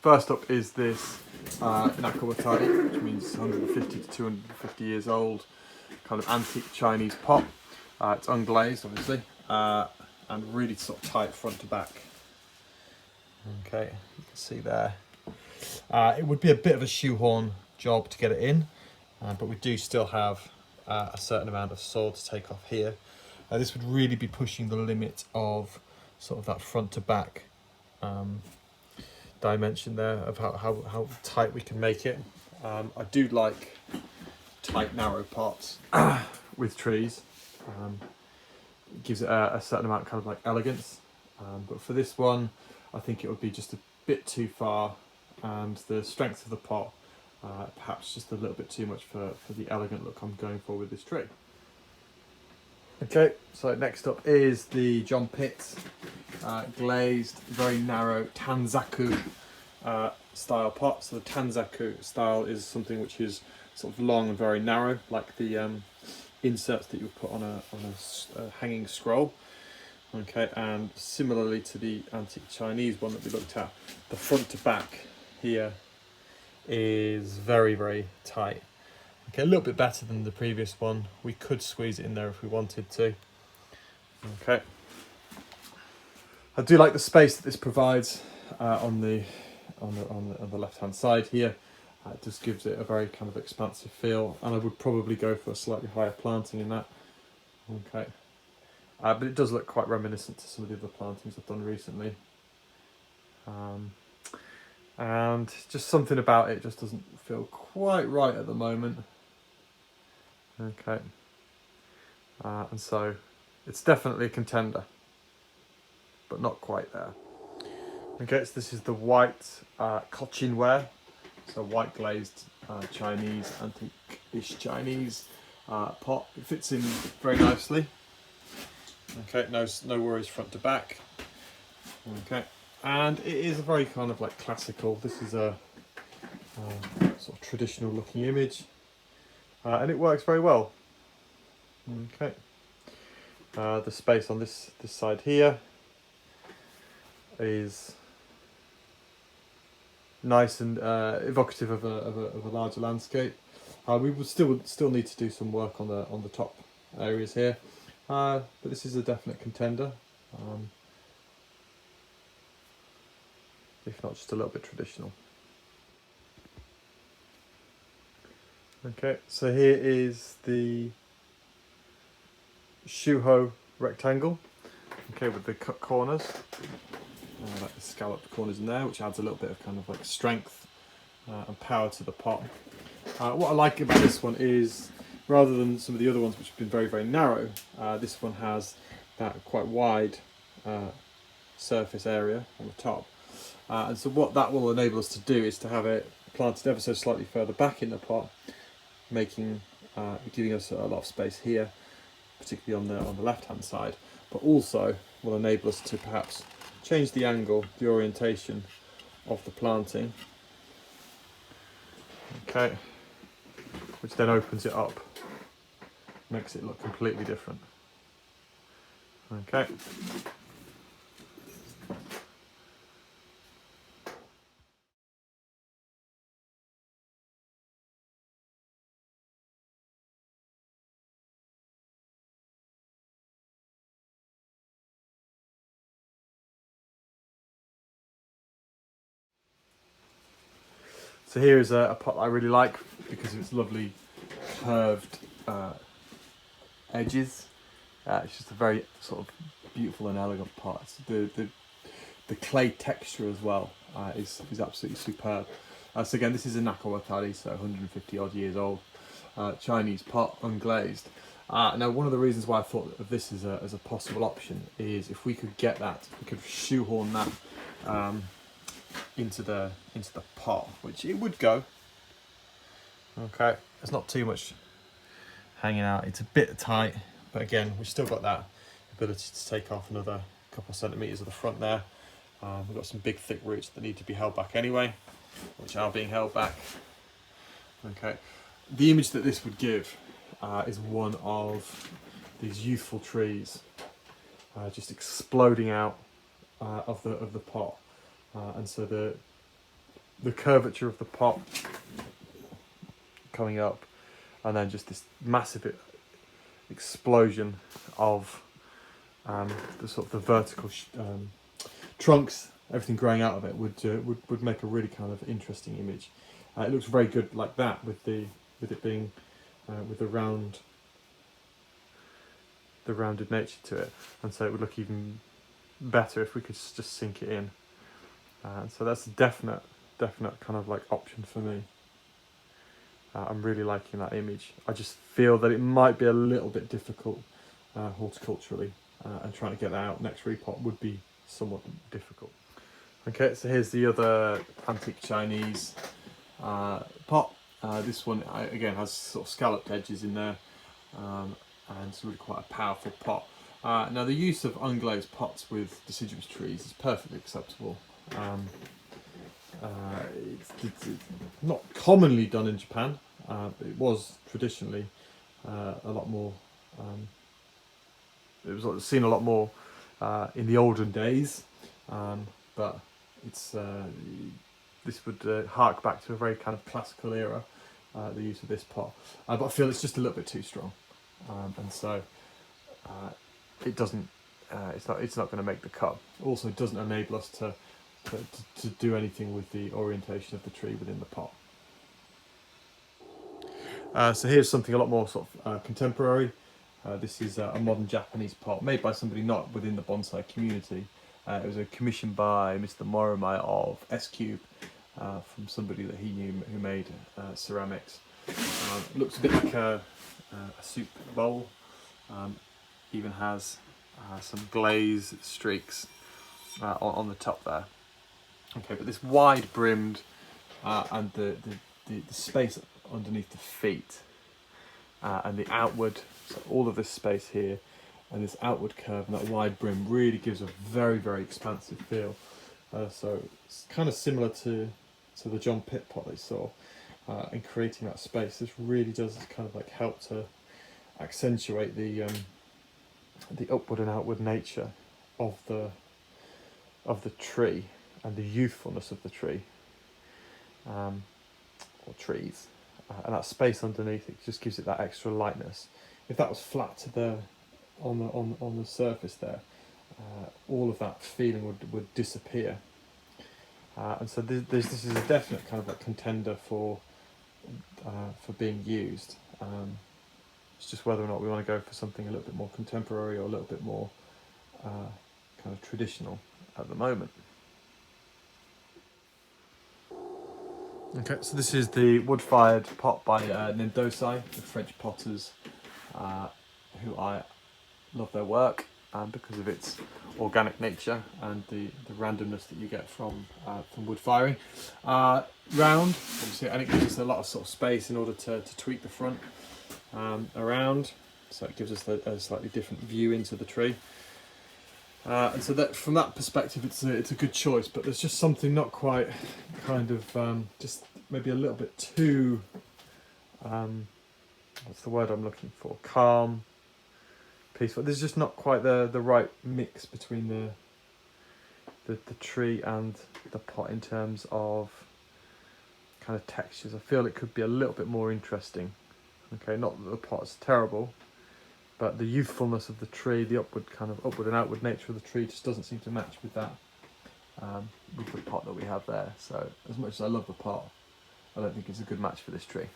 first up is this Nakawatari, which means 150 to 250 years old, kind of antique Chinese pot. It's unglazed, obviously, and really sort of tight front to back. Okay, you can see there. It would be a bit of a shoehorn job to get it in, but we do still have a certain amount of soil to take off here. This would really be pushing the limit of sort of that front to back dimension there of how tight we can make it. I do like tight, narrow pots with trees. It gives it a certain amount of kind of like elegance, but for this one I think it would be just a bit too far, and the strength of the pot perhaps just a little bit too much for the elegant look I'm going for with this tree. Okay, so next up is the John Pitt glazed, very narrow Tanzaku style pot. So the Tanzaku style is something which is sort of long and very narrow, like the inserts that you would put on a hanging scroll. Okay, and similarly to the antique Chinese one that we looked at, the front to back here is very, very tight. Okay, a little bit better than the previous one. We could squeeze it in there if we wanted to. Okay. I do like the space that this provides on the left hand side here. It just gives it a very kind of expansive feel, and I would probably go for a slightly higher planting in that. Okay. But it does look quite reminiscent to some of the other plantings I've done recently. And just something about it just doesn't feel quite right at the moment. Okay. And so it's definitely a contender, but not quite there. Okay, so this is the white Cochin ware. So white glazed Chinese, antique-ish Chinese pot. It fits in very nicely. Okay, no worries front to back. Okay, and it is a very kind of like classical. This is a sort of traditional looking image, and it works very well. Okay, the space on this side here is nice and evocative of a larger landscape. We will still need to do some work on the top areas here, but this is a definite contender, if not just a little bit traditional. Okay, so here is the Shuho rectangle. Okay, with the cut corners. Like the scalloped corners in there, which adds a little bit of kind of like strength and power to the pot. What I like about this one is, rather than some of the other ones which have been very, very narrow, this one has that quite wide surface area on the top. And so what that will enable us to do is to have it planted ever so slightly further back in the pot, giving us a lot of space here, particularly on the left hand side, but also will enable us to perhaps change the angle, the orientation of the planting. Okay, which then opens it up, makes it look completely different. Okay. So here is a pot I really like because of its lovely curved edges. It's just a very sort of beautiful and elegant pot. The clay texture as well is absolutely superb. So again, this is a Nakawatari, so 150 odd years old, Chinese pot, unglazed. Now, one of the reasons why I thought of this as a possible option is if we could get that, we could shoehorn that into the pot, which it would go. Okay, there's not too much hanging out. It's a bit tight, but again, we've still got that ability to take off another couple of centimeters of the front there. We've got some big thick roots that need to be held back anyway, which are being held back. Okay, the image that this would give is one of these youthful trees just exploding out of the pot, and so the curvature of the pot coming up, and then just this massive explosion of the sort of the vertical trunks, everything growing out of it would make a really kind of interesting image. It looks very good like that with it being with the rounded nature to it, and so it would look even better if we could just sink it in. So that's a definite kind of like option for me. I'm really liking that image. I just feel that it might be a little bit difficult horticulturally, and trying to get that out next repot would be somewhat difficult. Okay, so here's the other antique Chinese pot. This one again has sort of scalloped edges in there, and it's really quite a powerful pot. Now the use of unglazed pots with deciduous trees is perfectly acceptable. It's not commonly done in Japan, but it was traditionally a lot more. It was seen a lot more in the olden days, but it's this would hark back to a very kind of classical era, the use of this pot. But I feel it's just a little bit too strong, and so it doesn't. It's not going to make the cut. Also, it doesn't enable us to do anything with the orientation of the tree within the pot. So here's something a lot more sort of contemporary. This is a modern Japanese pot made by somebody not within the bonsai community. It was a commission by Mr. Moromai of S-Cube, from somebody that he knew who made ceramics. It looks a bit like a soup bowl. Even has some glaze streaks on the top there. Okay, but this wide brimmed and the space underneath the feet and the outward, so all of this space here and this outward curve and that wide brim really gives a very, very expansive feel. So it's kind of similar to the John Pitt pot they saw in creating that space. This really does kind of like help to accentuate the upward and outward nature of the tree and the youthfulness of the tree, or trees, and that space underneath it just gives it that extra lightness. If that was flat to on the surface there, all of that feeling would disappear. And so this is a definite kind of like contender for being used. It's just whether or not we want to go for something a little bit more contemporary or a little bit more kind of traditional at the moment. Okay, so this is the wood-fired pot by Nendosai, the French potters, who I love their work because of its organic nature and the randomness that you get from wood firing. Round, obviously, and it gives us a lot of sort of space in order to tweak the front around, so it gives us a slightly different view into the tree. And so that from that perspective, it's a good choice, but there's just something not quite kind of just maybe a little bit too what's the word I'm looking for? Calm, peaceful. There's just not quite the right mix between the tree and the pot in terms of kind of textures. I feel it could be a little bit more interesting. Okay, not that the pot's terrible, but the youthfulness of the tree, the upward and outward nature of the tree just doesn't seem to match with that, with the pot that we have there. So as much as I love the pot, I don't think it's a good match for this tree.